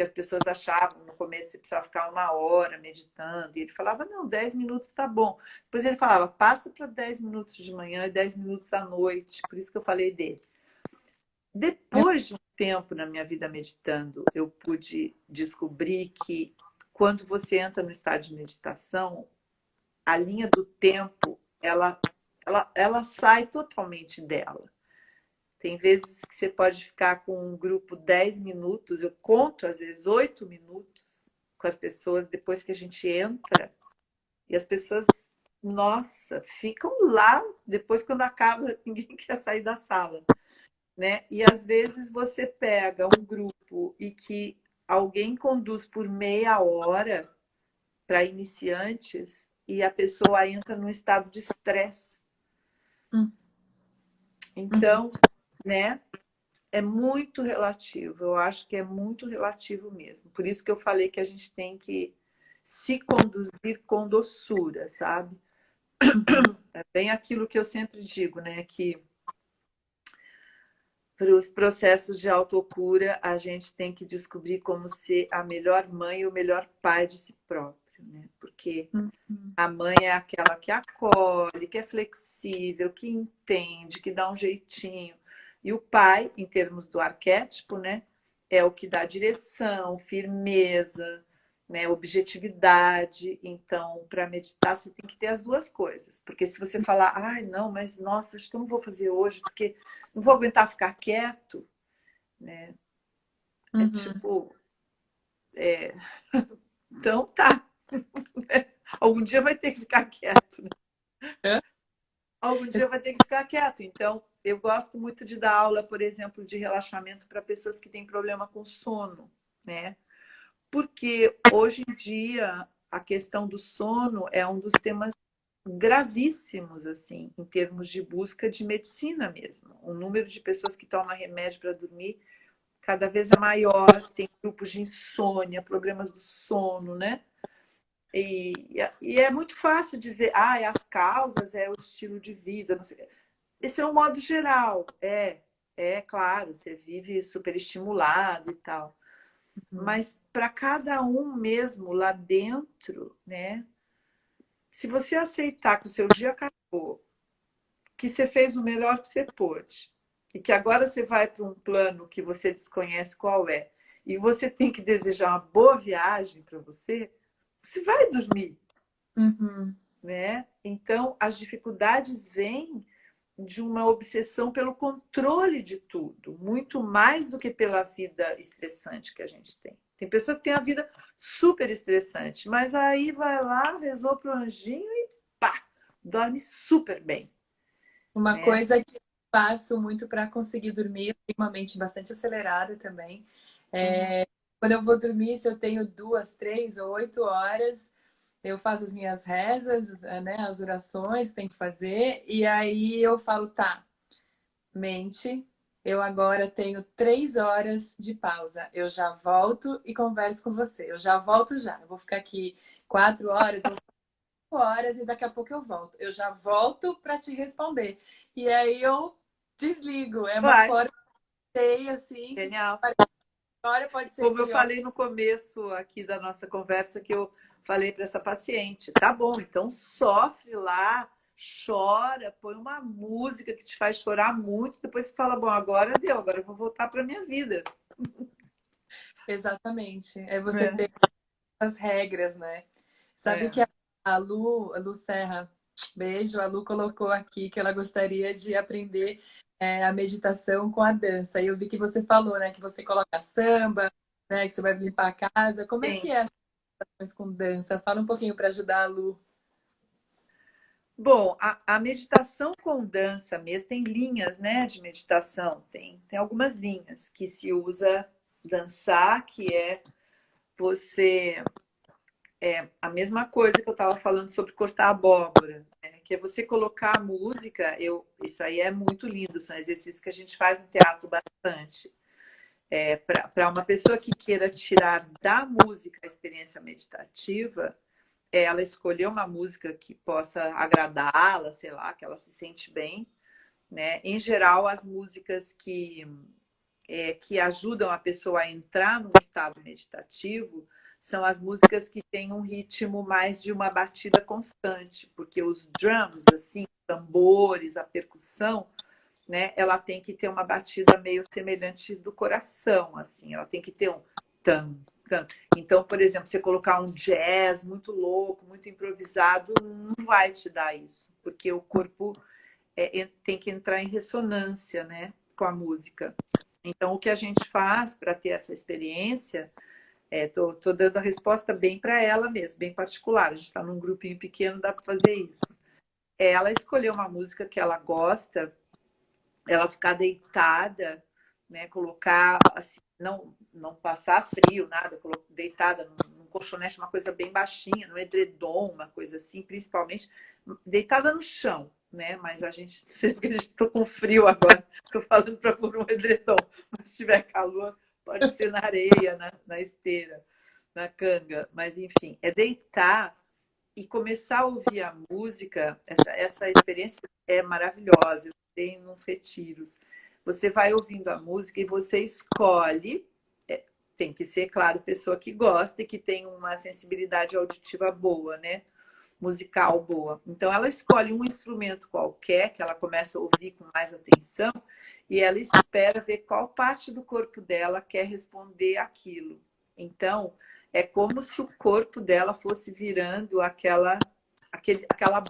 as pessoas achavam no começo que você precisava ficar 1 hora meditando, e ele falava, não, 10 minutos está bom. Depois ele falava, passa para 10 minutos de manhã e 10 minutos à noite, por isso que eu falei dele. Depois de um tempo na minha vida meditando, eu pude descobrir que quando você entra no estado de meditação, a linha do tempo, ela sai totalmente dela. Tem vezes que você pode ficar com um grupo 10 minutos, eu conto às vezes 8 minutos com as pessoas depois que a gente entra, e as pessoas, nossa, ficam lá, depois quando acaba, ninguém quer sair da sala, né? E às vezes você pega um grupo e que alguém conduz por meia hora para iniciantes e a pessoa entra num estado de estresse. Uhum. Então, né? É muito relativo, eu acho que é muito relativo mesmo. Por isso que eu falei que a gente tem que se conduzir com doçura, sabe? É bem aquilo que eu sempre digo, né? Que para os processos de autocura, a gente tem que descobrir como ser a melhor mãe e o melhor pai de si próprio, né? Porque Uhum. a mãe é aquela que acolhe, que é flexível, que entende, que dá um jeitinho. E o pai, em termos do arquétipo, né, é o que dá direção, firmeza, né, objetividade. Então, para meditar, você tem que ter as duas coisas. Porque se você falar, ai, não, mas nossa, acho que eu não vou fazer hoje, porque não vou aguentar ficar quieto, né? É Uhum. tipo, então tá. Algum dia vai ter que ficar quieto, né? Hã? Algum dia vai ter que ficar quieto. Então, eu gosto muito de dar aula, por exemplo, de relaxamento para pessoas que têm problema com sono, né? Porque hoje em dia a questão do sono é um dos temas gravíssimos, assim, em termos de busca de medicina mesmo. O número de pessoas que tomam remédio para dormir cada vez é maior, tem grupos de insônia, problemas do sono, né? E é muito fácil dizer, ah, as causas é o estilo de vida, não sei. Esse é um modo geral, é claro, você vive super estimulado e tal. Uhum. Mas para cada um mesmo lá dentro, né? Se você aceitar que o seu dia acabou, que você fez o melhor que você pôde, e que agora você vai para um plano que você desconhece qual é, e você tem que desejar uma boa viagem para você, você vai dormir, Uhum. né? Então, as dificuldades vêm de uma obsessão pelo controle de tudo, muito mais do que pela vida estressante que a gente tem. Tem pessoas que têm a vida super estressante, mas aí vai lá, rezou pro anjinho e pá, dorme super bem, Uma né? coisa que eu faço muito para conseguir dormir, eu tenho uma mente bastante acelerada também. Uhum. Quando eu vou dormir, se eu tenho 2, 3, 8 horas, eu faço as minhas rezas, né, as orações que tem que fazer, e aí eu falo, tá, mente, eu agora tenho 3 horas de pausa. Eu já volto e converso com você. Eu já volto já. Eu vou ficar aqui 4 horas, 5 horas e daqui a pouco eu volto. Eu já volto para te responder. E aí eu desligo. É uma Vai, forma de ser assim, que genial. agora pode ser Como eu pior. falei no começo aqui da nossa conversa, que eu falei para essa paciente, tá bom, então sofre lá, chora, põe uma música que te faz chorar muito, depois você fala, bom, agora deu, agora eu vou voltar para minha vida. Exatamente. É você É, ter as regras, né? Sabe é. que a Lu Serra, beijo, a Lu colocou aqui que ela gostaria de aprender a meditação com a dança. E eu vi que você falou, né, que você coloca samba, né, que você vai limpar a casa. Como é Sim. que é as meditações com dança? Fala um pouquinho para ajudar a Lu. Bom, a meditação com dança mesmo, tem linhas, né, de meditação, tem algumas linhas que se usa dançar, que é você a mesma coisa que eu estava falando sobre cortar abóbora, né? Que é você colocar a música, isso aí é muito lindo, são exercícios que a gente faz no teatro bastante. Para uma pessoa que queira tirar da música a experiência meditativa, ela escolher uma música que possa agradá-la, sei lá, que ela se sente bem, né? Em geral, as músicas que ajudam a pessoa a entrar num estado meditativo são as músicas que têm um ritmo mais de uma batida constante, porque os drums, assim, tambores, a percussão, né, ela tem que ter uma batida meio semelhante do coração, assim, ela tem que ter um tam, tam. Então, por exemplo, você colocar um jazz muito louco, muito improvisado, não vai te dar isso, porque o corpo tem que entrar em ressonância, né, com a música. Então, o que a gente faz para ter essa experiência, tô dando a resposta bem para ela mesmo, bem particular. A gente está num grupinho pequeno, dá para fazer isso. Ela escolher uma música que ela gosta, ela ficar deitada, né, colocar assim, não passar frio, nada, deitada num colchonete, uma coisa bem baixinha, no edredom, uma coisa assim, principalmente deitada no chão, né? Mas a gente, sei que a gente tô com frio agora, tô falando para pôr um edredom, mas se tiver calor, pode ser na areia, na esteira, na canga, mas enfim, é deitar e começar a ouvir a música, essa experiência é maravilhosa. Eu tenho uns retiros. Você vai ouvindo a música e você escolhe, tem que ser, claro, pessoa que gosta e que tem uma sensibilidade auditiva boa, né? Musical boa. Então, ela escolhe um instrumento qualquer, que ela começa a ouvir com mais atenção, e ela espera ver qual parte do corpo dela quer responder aquilo. Então, é como se o corpo dela fosse virando aquela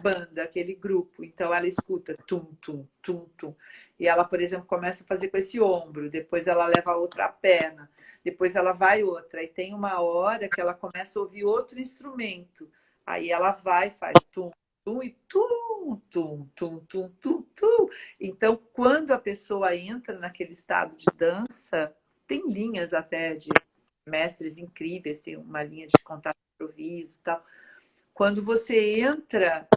banda, aquele grupo. Então, ela escuta tum, tum, tum, tum. E ela, por exemplo, começa a fazer com esse ombro, depois ela leva a outra perna, depois ela vai outra. E tem uma hora que ela começa a ouvir outro instrumento. Aí ela vai, faz tum, tum e tum, tum, tum, tum, tum, tum. Então, quando a pessoa entra naquele estado de dança, tem linhas até de mestres incríveis, tem uma linha de contato improviso e tal. Quando você entra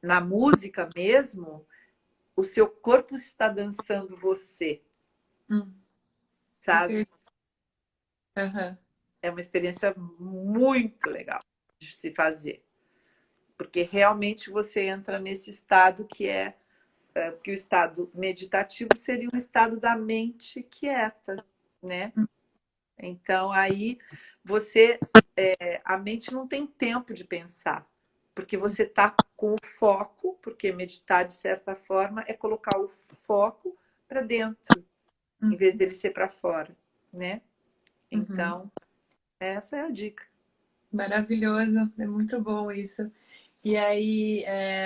na música mesmo, o seu corpo está dançando você, sabe? Uhum. É uma experiência muito legal de se fazer. Porque realmente você entra nesse estado que o estado meditativo seria um estado da mente quieta, né? Então aí a mente não tem tempo de pensar, porque você está com o foco, porque meditar de certa forma é colocar o foco para dentro, em vez dele ser para fora, né? Uhum. Então essa é a dica. Maravilhoso, é muito bom isso. E aí,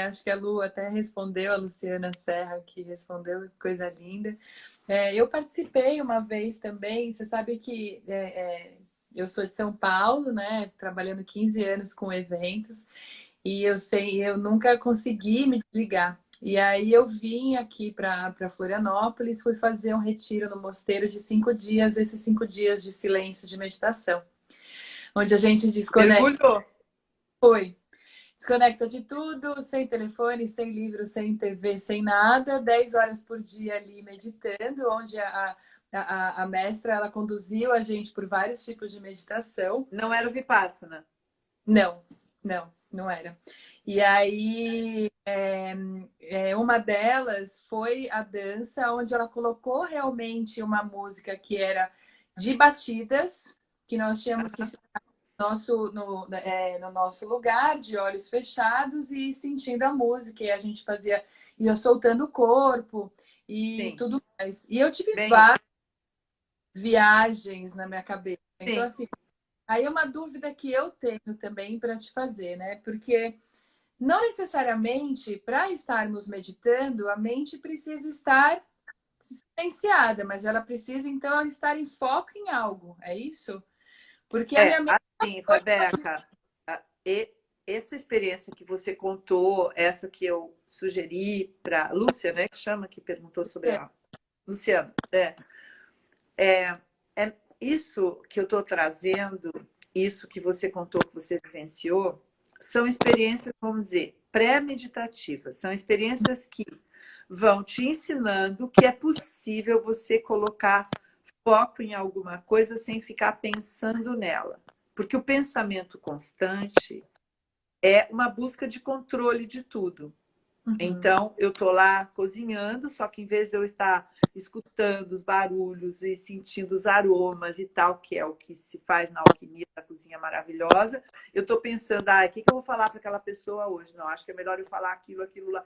acho que a Lu até respondeu, a Luciana Serra que respondeu, coisa linda. Eu participei uma vez também, você sabe que eu sou de São Paulo, né? Trabalhando 15 anos com eventos, e eu nunca consegui me desligar. E aí eu vim aqui para Florianópolis, fui fazer um retiro no mosteiro de 5 dias, esses 5 dias de silêncio, de meditação, onde a gente desconecta. Mergulhou. Foi. Desconecta de tudo, sem telefone, sem livro, sem TV, sem nada, 10 horas por dia ali meditando, onde a mestra ela conduziu a gente por vários tipos de meditação. Não era o Vipassana. Não, não, não era. E aí, uma delas foi a dança, onde ela colocou realmente uma música que era de batidas, que nós tínhamos que no nosso lugar, de olhos fechados e sentindo a música. E a gente ia soltando o corpo e Sim, tudo mais. E eu tive bem, várias viagens na minha cabeça. Então, sim. assim, aí é uma dúvida que eu tenho também para te fazer, né? Porque não necessariamente para estarmos meditando, a mente precisa estar silenciada, mas ela precisa então estar em foco em algo, é isso? Porque a minha mente Assim, foi. Rebeca, e essa experiência que você contou, essa que eu sugeri para Lúcia, né, que chama, que perguntou sobre a Luciana, é isso que eu estou trazendo, isso que você contou, que você vivenciou, são experiências, vamos dizer, pré-meditativas, são experiências que vão te ensinando que é possível você colocar foco em alguma coisa sem ficar pensando nela. Porque o pensamento constante é uma busca de controle de tudo. Uhum. Então, eu estou lá cozinhando, só que em vez de eu estar escutando os barulhos e sentindo os aromas e tal, que é o que se faz na alquimia da cozinha maravilhosa, eu estou pensando, o que eu vou falar para aquela pessoa hoje? Não, acho que é melhor eu falar aquilo lá.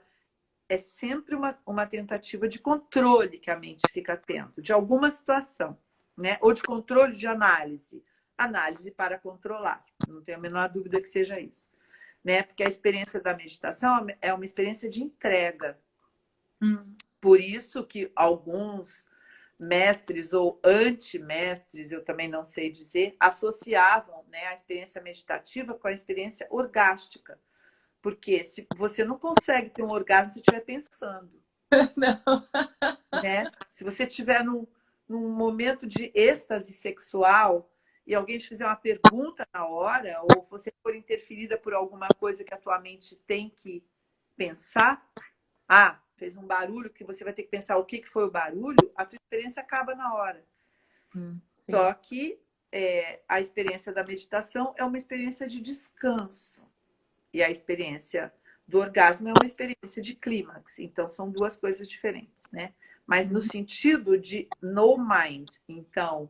É sempre uma tentativa de controle que a mente fica tendo, de alguma situação, né? Ou de controle de análise. Análise para controlar. Não tenho a menor dúvida que seja isso. Né? Porque a experiência da meditação é uma experiência de entrega. Por isso que alguns mestres ou antimestres, eu também não sei dizer, associavam, né, a experiência meditativa com a experiência orgástica. Porque se você não consegue ter um orgasmo se estiver pensando. Não. Né? Se você estiver num momento de êxtase sexual e alguém te fizer uma pergunta na hora, ou você for interferida por alguma coisa que a tua mente tem que pensar, fez um barulho que você vai ter que pensar o que foi o barulho, a tua experiência acaba na hora. Sim. Só que a experiência da meditação é uma experiência de descanso. E a experiência do orgasmo é uma experiência de clímax. Então, são duas coisas diferentes, né? Mas no sentido de no mind. Então,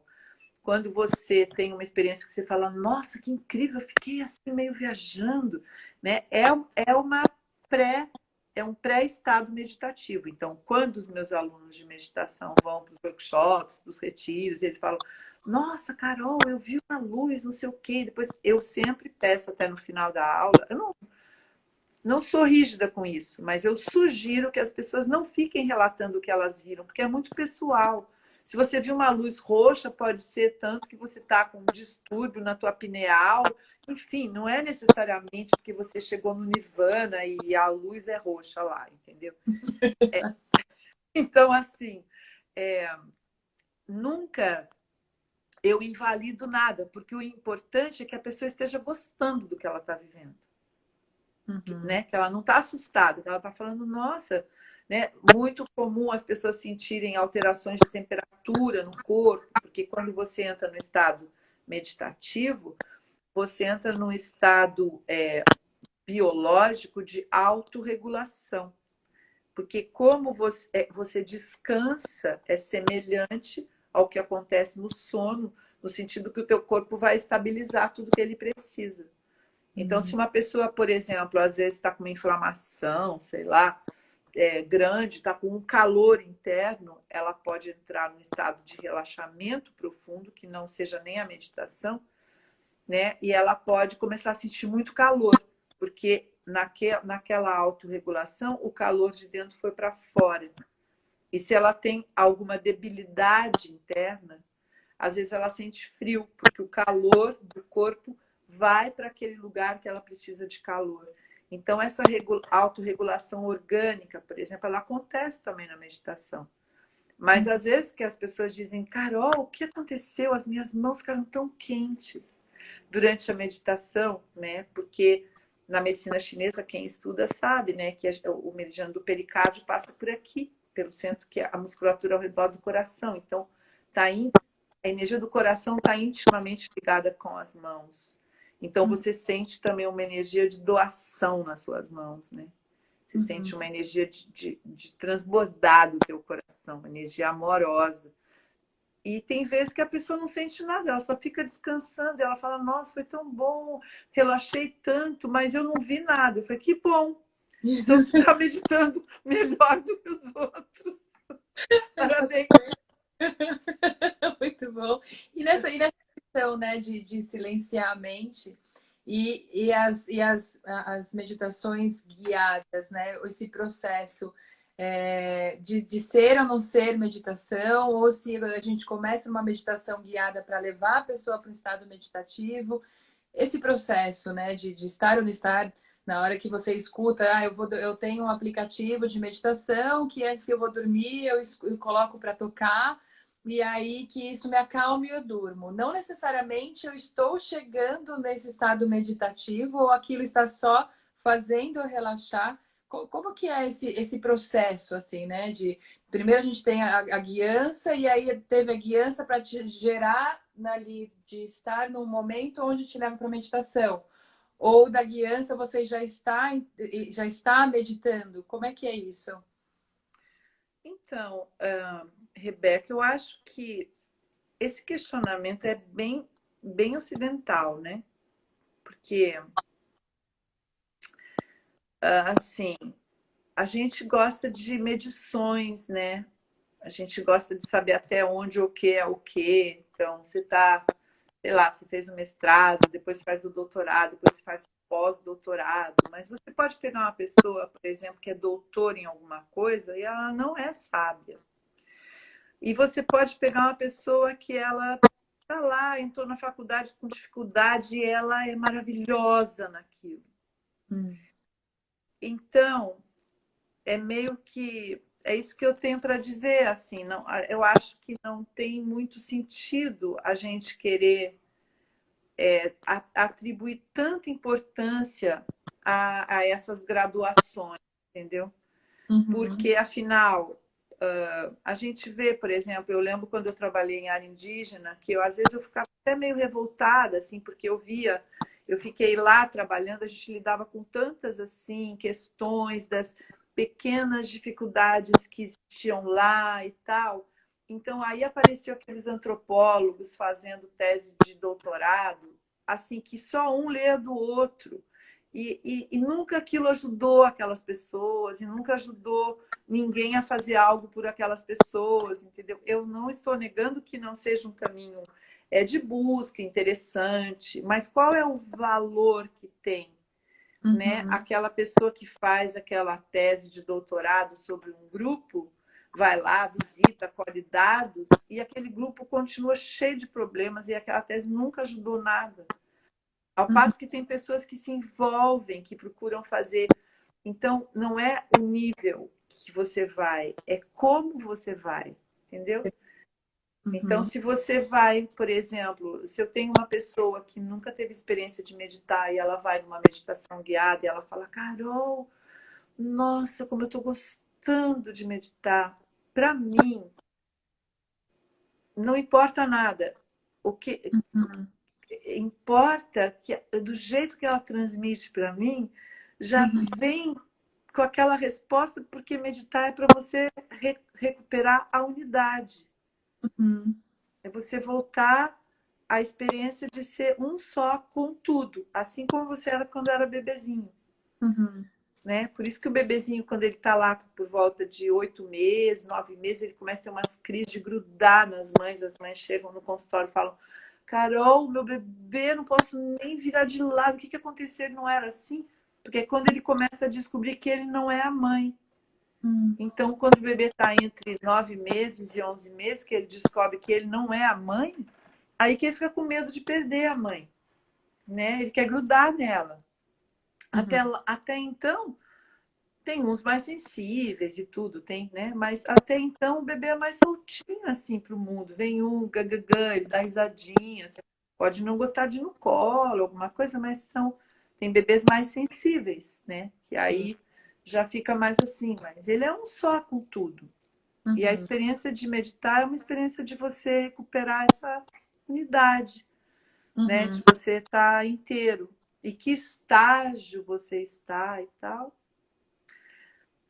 quando você tem uma experiência que você fala, nossa, que incrível, eu fiquei assim meio viajando, né? É uma pré, é um pré-estado meditativo. Então, quando os meus alunos de meditação vão para os workshops, para os retiros, eles falam, nossa, Carol, eu vi uma luz, não sei o quê. Depois, eu sempre peço até no final da aula, eu não sou rígida com isso, mas eu sugiro que as pessoas não fiquem relatando o que elas viram, porque é muito pessoal. Se você viu uma luz roxa, pode ser tanto que você está com um distúrbio na tua pineal. Enfim, não é necessariamente porque você chegou no nirvana e a luz é roxa lá, entendeu? Então, assim, é, nunca eu invalido nada, porque o importante é que a pessoa esteja gostando do que ela está vivendo. Uhum. Né? Que ela não está assustada, que ela está falando, nossa, né? Muito comum as pessoas sentirem alterações de temperatura no corpo, porque quando você entra no estado meditativo, você entra num estado biológico de autorregulação. Porque como você descansa, é semelhante ao que acontece no sono, no sentido que o teu corpo vai estabilizar tudo que ele precisa. Então, se uma pessoa, por exemplo, às vezes está com uma inflamação, sei lá, grande, está com um calor interno, ela pode entrar num estado de relaxamento profundo, que não seja nem a meditação, né? E ela pode começar a sentir muito calor, porque naquela autorregulação, o calor de dentro foi para fora. E se ela tem alguma debilidade interna, às vezes ela sente frio, porque o calor do corpo vai para aquele lugar que ela precisa de calor. Então, essa autorregulação orgânica, por exemplo, ela acontece também na meditação. Mas às vezes que as pessoas dizem, Carol, o que aconteceu? As minhas mãos ficaram tão quentes durante a meditação, né? Porque na medicina chinesa, quem estuda sabe, né, que o meridiano do pericárdio passa por aqui, pelo centro que é a musculatura ao redor do coração. Então, tá a energia do coração está intimamente ligada com as mãos. Então, você sente também uma energia de doação nas suas mãos, né? Você sente uma energia de transbordar do teu coração, uma energia amorosa. E tem vezes que a pessoa não sente nada, ela só fica descansando. Ela fala, nossa, foi tão bom, relaxei tanto, mas eu não vi nada. Eu falei, que bom. Então, você está meditando melhor do que os outros. Parabéns. Muito bom. E nessa questão, né, de silenciar a mente e as meditações guiadas, né? Esse processo de ser ou não ser meditação, ou se a gente começa uma meditação guiada para levar a pessoa para um estado meditativo, esse processo, né, de estar ou não estar, na hora que você escuta, eu tenho um aplicativo de meditação que antes que eu vou dormir, eu coloco para tocar, e aí que isso me acalma e eu durmo. Não necessariamente eu estou chegando nesse estado meditativo ou aquilo está só fazendo eu relaxar. Como que é esse processo, assim, né? Primeiro a gente tem a guiança, e aí teve a guiança para te gerar ali de estar num momento onde te leva para meditação. Ou da guiança você já está meditando. Como é que é isso? Então, Rebeca, eu acho que esse questionamento é bem ocidental, né? Porque, assim, a gente gosta de medições, né? A gente gosta de saber até onde o que é o que. Então, você está, sei lá, você fez o mestrado, depois faz o doutorado, depois você faz o pós-doutorado. Mas você pode pegar uma pessoa, por exemplo, que é doutora em alguma coisa e ela não é sábia. E você pode pegar uma pessoa que ela está lá, entrou na faculdade com dificuldade e ela é maravilhosa naquilo. Então, é meio que é isso que eu tenho para dizer, assim, não, eu acho que não tem muito sentido a gente querer atribuir tanta importância a essas graduações, entendeu? Uhum. Porque, afinal, a gente vê, por exemplo, eu lembro quando eu trabalhei em área indígena, que às vezes eu ficava até meio revoltada, assim, porque eu via Eu fiquei lá trabalhando, a gente lidava com tantas assim questões das pequenas dificuldades que existiam lá e tal. Então aí apareceu aqueles antropólogos fazendo tese de doutorado, assim que só um lê do outro. E nunca aquilo ajudou aquelas pessoas, e nunca ajudou ninguém a fazer algo por aquelas pessoas, entendeu? Eu não estou negando que não seja um caminho de busca interessante, mas qual é o valor que tem, né? Uhum. Aquela pessoa que faz aquela tese de doutorado sobre um grupo, vai lá, visita, colhe dados, e aquele grupo continua cheio de problemas e aquela tese nunca ajudou nada. Ao Uhum. passo que tem pessoas que se envolvem, que procuram fazer. Então, não é o nível que você vai, é como você vai, entendeu? Então, Uhum. se você vai, por exemplo, se eu tenho uma pessoa que nunca teve experiência de meditar e ela vai numa meditação guiada e ela fala, Carol, nossa, como eu estou gostando de meditar. Para mim, não importa nada. O que Uhum. importa que do jeito que ela transmite para mim, já Uhum. vem com aquela resposta, porque meditar é para você recuperar a unidade. Uhum. É você voltar à experiência de ser um só com tudo, assim como você era quando era bebezinho. Uhum. Né? Por isso que o bebezinho, quando ele está lá por volta de 8 meses, 9 meses, ele começa a ter umas crises de grudar nas mães. As mães chegam no consultório e falam, Carol, meu bebê, não posso nem virar de lado. O que aconteceu? Ele não era assim? Porque é quando ele começa a descobrir que ele não é a mãe. Uhum. Então, quando o bebê está entre 9 meses e 11 meses, que ele descobre que ele não é a mãe, aí que ele fica com medo de perder a mãe. Né? Ele quer grudar nela. Até, Uhum. até então, tem uns mais sensíveis e tudo, tem, né? Mas até então o bebê é mais soltinho assim para o mundo. Vem um gagagã, ele dá risadinha. Você pode não gostar de ir no colo, alguma coisa, mas tem bebês mais sensíveis, né? Que Sim. aí já fica mais assim. Mas ele é um só com tudo. E a Uhum. experiência de meditar é uma experiência de você recuperar essa unidade, né? De Uhum. você estar inteiro. E que estágio você está e tal.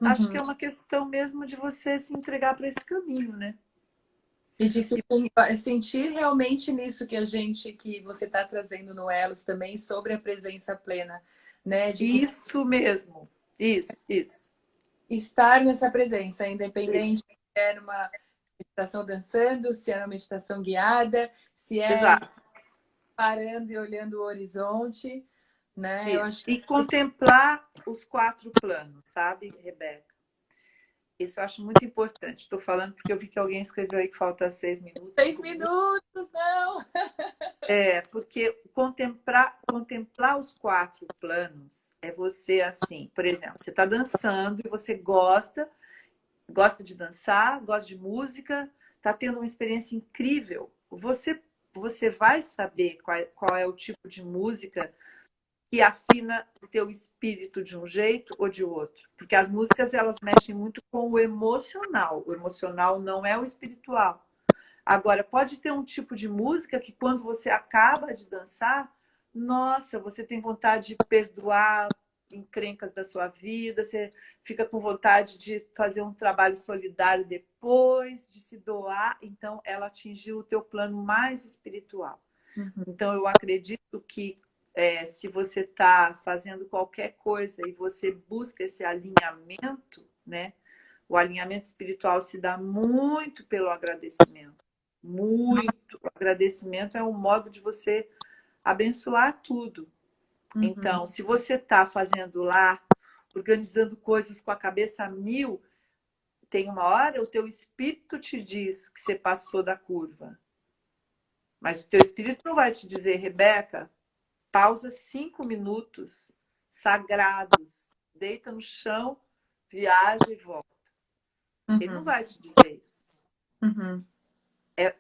Acho que Uhum. é uma questão mesmo de você se entregar para esse caminho, né? E de se sentir realmente nisso que você está trazendo no Elos também sobre a presença plena, né? De Isso mesmo. Isso. estar nessa presença, independente Isso. se é numa meditação dançando, se é uma meditação guiada, se é Exato. parando e olhando o horizonte, né? Eu Isso. acho que E contemplar os 4 planos, sabe, Rebeca? Isso eu acho muito importante. Estou falando porque eu vi que alguém escreveu aí que falta 6 minutos, 5 minutos. 6 minutos, não! É, porque contemplar os 4 planos é você assim, por exemplo, você está dançando e você gosta de dançar, gosta de música, está tendo uma experiência incrível. Você vai saber qual é o tipo de música que afina o teu espírito de um jeito ou de outro. Porque as músicas, elas mexem muito com o emocional. O emocional não é o espiritual. Agora, pode ter um tipo de música que quando você acaba de dançar, nossa, você tem vontade de perdoar encrencas da sua vida, você fica com vontade de fazer um trabalho solidário depois, de se doar. Então, ela atingiu o teu plano mais espiritual. Uhum. Então, eu acredito que se você está fazendo qualquer coisa e você busca esse alinhamento, né? O alinhamento espiritual se dá muito pelo agradecimento. Muito. O agradecimento é um modo de você abençoar tudo. Uhum. Então, se você está fazendo lá, organizando coisas com a cabeça a mil, tem uma hora o teu espírito te diz que você passou da curva. Mas o teu espírito não vai te dizer, Rebeca, pausa 5 minutos sagrados, deita no chão, viaja e volta. Ele não Uhum. vai te dizer isso. Uhum.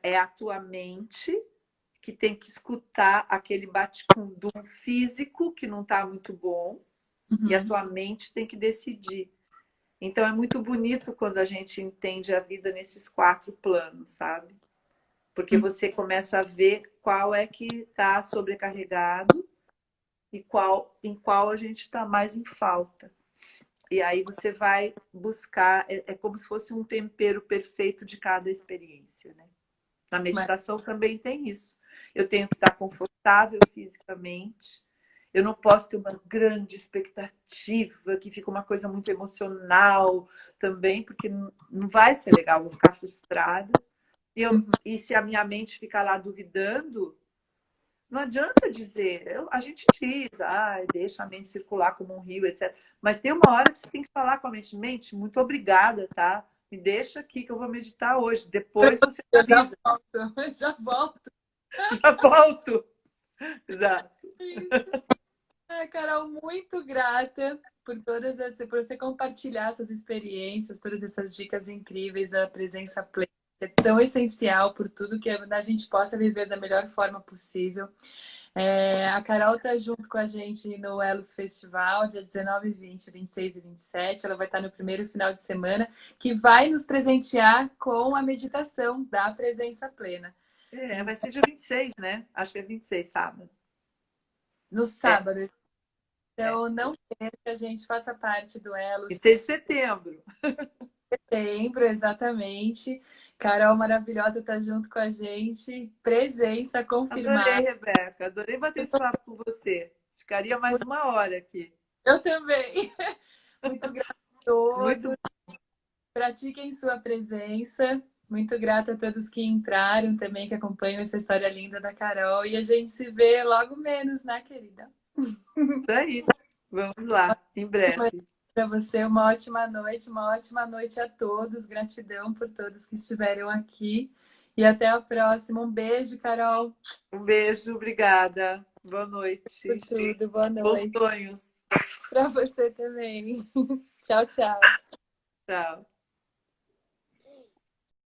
É a tua mente que tem que escutar aquele bate-cundum físico que não está muito bom e a Uhum. tua mente tem que decidir. Então é muito bonito quando a gente entende a vida nesses 4 planos, sabe? Porque Uhum. você começa a ver qual é que está sobrecarregado em qual a gente está mais em falta. E aí você vai buscar, é como se fosse um tempero perfeito de cada experiência, né? Na Mas, meditação também tem isso. Eu tenho que estar confortável fisicamente, eu não posso ter uma grande expectativa, que fica uma coisa muito emocional também, porque não vai ser legal, vou ficar frustrada. E se a minha mente ficar lá duvidando, não adianta dizer. A gente diz, deixa a mente circular como um rio, etc. Mas tem uma hora que você tem que falar com a mente. Mente, muito obrigada, tá? Me deixa aqui que eu vou meditar hoje. Depois você me eu já avisa. volto, eu já volto. Já volto. Exato. Carol, muito grata por você compartilhar suas experiências, todas essas dicas incríveis da presença plena, que é tão essencial por tudo que a gente possa viver da melhor forma possível. A Carol está junto com a gente no Elos Festival, dia 19, 20, 26 e 27. Ela vai estar no primeiro final de semana, que vai nos presentear com a meditação da presença plena. Vai ser dia 26, né? Acho que é 26, sábado. No É, sábado. é. Então, não perca, a gente faça parte do Elos 26 de setembro. Setembro, exatamente. Carol maravilhosa está junto com a gente. Presença Adorei, confirmada. Rebeca. Adorei bater esse papo com você. Ficaria mais uma hora aqui. Eu também. Muito grata a Muito todos. Pratiquem sua presença. Muito grata a todos que entraram também, que acompanham essa história linda da Carol. E a gente se vê logo menos, né, querida? isso aí. Vamos lá, em breve. Para você, uma ótima noite a todos. Gratidão por todos que estiveram aqui. E até a próxima. Um beijo, Carol. Um beijo, obrigada. Boa Por noite. tudo. Boa Bons noite. sonhos. Para você também. Tchau, tchau. Tchau.